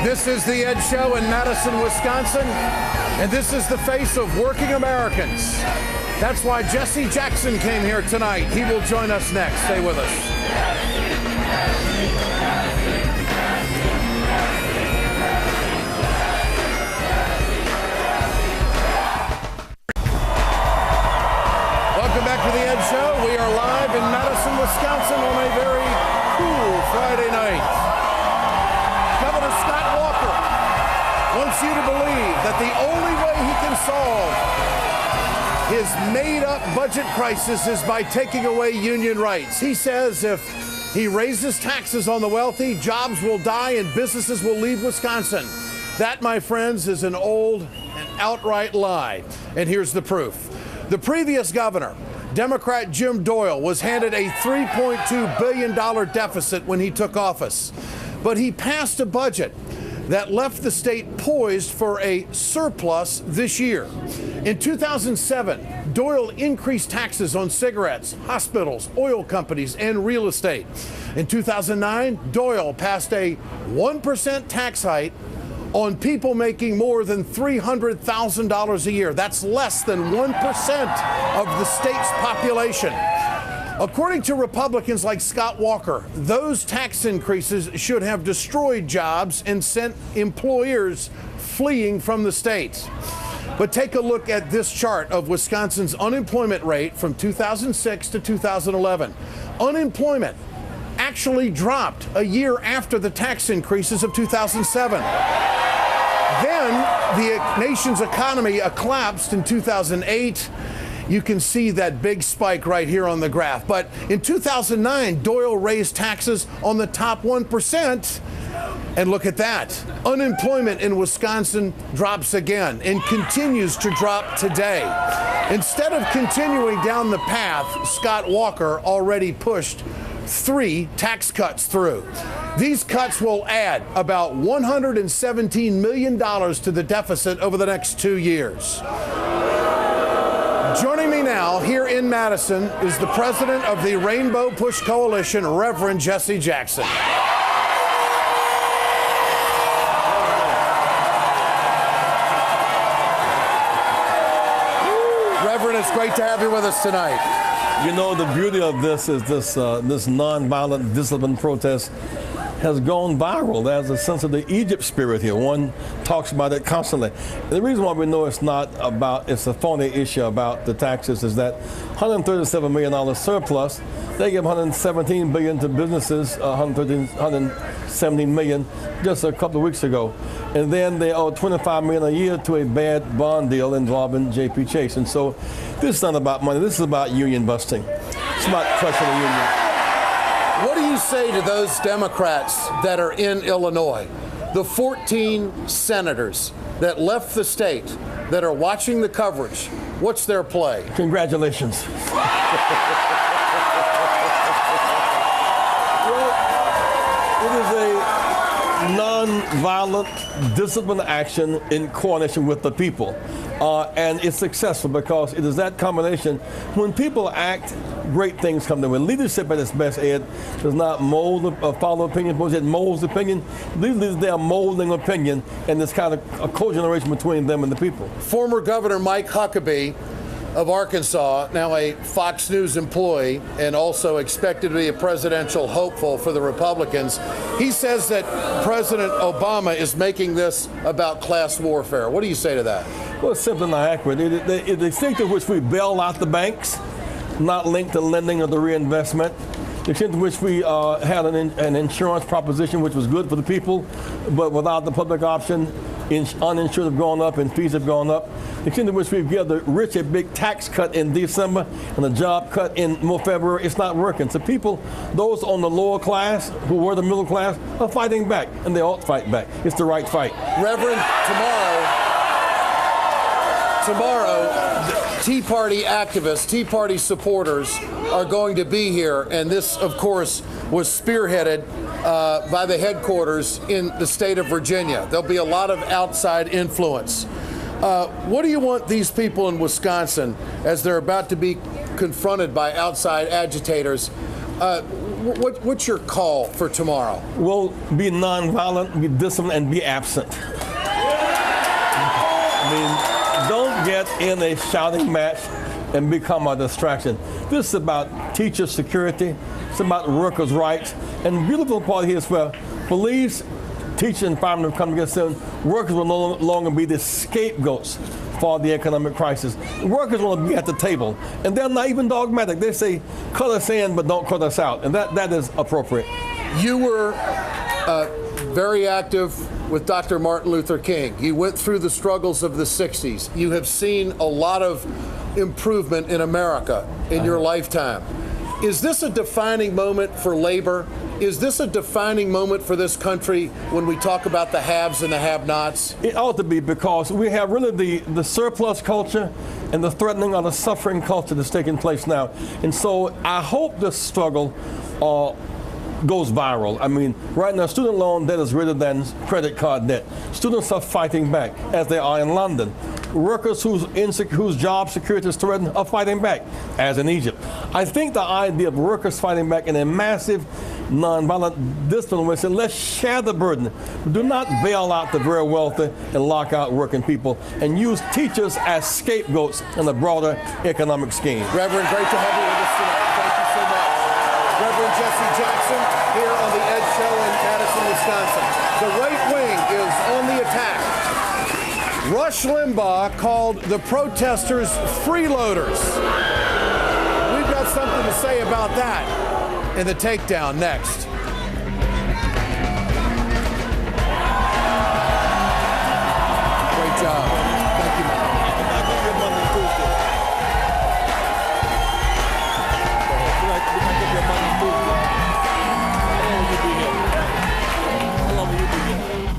This is the Ed Show in Madison, Wisconsin, and this is the face of working Americans. That's why Jesse Jackson came here tonight. He will join us next. Stay with us. Welcome back to the Ed Show. We are live in Madison, Wisconsin on a very cool Friday night. Governor Scott Walker wants you to believe that the only way he can solve his made-up budget crisis is by taking away union rights. He says if he raises taxes on the wealthy, jobs will die and businesses will leave Wisconsin. That, my friends, is an old and outright lie. And here's the proof. The previous governor, Democrat Jim Doyle, was handed a $3.2 billion deficit when he took office. But he passed a budget that left the state poised for a surplus this year. In 2007, Doyle increased taxes on cigarettes, hospitals, oil companies, and real estate. In 2009, Doyle passed a 1% tax hike on people making more than $300,000 a year. That's less than 1% of the state's population. According to Republicans like Scott Walker, those tax increases should have destroyed jobs and sent employers fleeing from the state. But take a look at this chart of Wisconsin's unemployment rate from 2006 to 2011. Unemployment actually dropped a year after the tax increases of 2007. Then the nation's economy collapsed in 2008. You can see that big spike right here on the graph. But in 2009, Doyle raised taxes on the top 1%. And look at that. Unemployment in Wisconsin drops again and continues to drop today. Instead of continuing down the path Scott Walker already pushed 3 tax cuts through. These cuts will add about $117 million to the deficit over the next 2 years. Joining me now here in Madison is the president of the Rainbow Push Coalition, Reverend Jesse Jackson. Reverend, it's great to have you with us tonight. You know, the beauty of this is this nonviolent discipline protest has gone viral. There's a sense of the Egypt spirit here. One talks about it constantly. And the reason why we know it's a phony issue about the taxes is that $137 million surplus, they give $117 billion to businesses, $117 million just a couple of weeks ago. And then they owe $25 million a year to a bad bond deal involving J.P. Chase. And so this is not about money. This is about union busting. It's about crushing the union. What do you say to those Democrats that are in Illinois, the 14 senators that left the state that are watching the coverage? What's their play? Congratulations. Well, it is a non-violent discipline action in coordination with the people. And it's successful because it is that combination. When people act, great things come to them. When leadership at its best, Ed, does not follow opinion, but it molds opinion. These leaders, they are molding opinion, and there's kind of a co-generation between them and the people. Former Governor Mike Huckabee of Arkansas, now a Fox News employee and also expected to be a presidential hopeful for the Republicans, he says that President Obama is making this about class warfare. What do you say to that? Well, it's simply not accurate. The extent to which we bail out the banks, not linked to lending or the reinvestment, the extent to which we had an insurance proposition which was good for the people, but without the public option, uninsured have gone up and fees have gone up. The extent to which we give the rich a big tax cut in December and a job cut in February, it's not working. So people, those on the lower class who were the middle class, are fighting back, and they ought to fight back. It's the right fight. Reverend, tomorrow, Tea Party activists, Tea Party supporters are going to be here, and this, of course, was spearheaded by the headquarters in the state of Virginia. There'll be a lot of outside influence. What do you want these people in Wisconsin, as they're about to be confronted by outside agitators, What's your call for tomorrow? Well, be nonviolent, be disciplined, and be absent. I mean, don't get in a shouting match and become a distraction. This is about teacher security. It's about workers' rights. And the beautiful part here is where police, teachers, and firemen have come together soon. Workers will no longer be the scapegoats for the economic crisis. Workers want to be at the table, and they're not even dogmatic. They say, cut us in, but don't cut us out, and that is appropriate. You were very active with Dr. Martin Luther King. You went through the struggles of the 60s. You have seen a lot of improvement in America in your lifetime. Is this a defining moment for labor? Is this a defining moment for this country when we talk about the haves and the have-nots? It ought to be, because we have really the surplus culture and the threatening or the suffering culture that's taking place now. And so I hope this struggle goes viral. I mean, right now, student loan debt is greater than credit card debt. Students are fighting back, as they are in London. Workers whose job security is threatened are fighting back, as in Egypt. I think the idea of workers fighting back in a massive, nonviolent discipline, where say, let's share the burden. Do not bail out the very wealthy and lock out working people, and use teachers as scapegoats in the broader economic scheme. Reverend, great to have you with us tonight. Thank you so much. Reverend Jesse Jackson here on the Ed Show in Madison, Wisconsin. The right wing is on the attack. Rush Limbaugh called the protesters freeloaders. We've got something to say about that in the takedown next.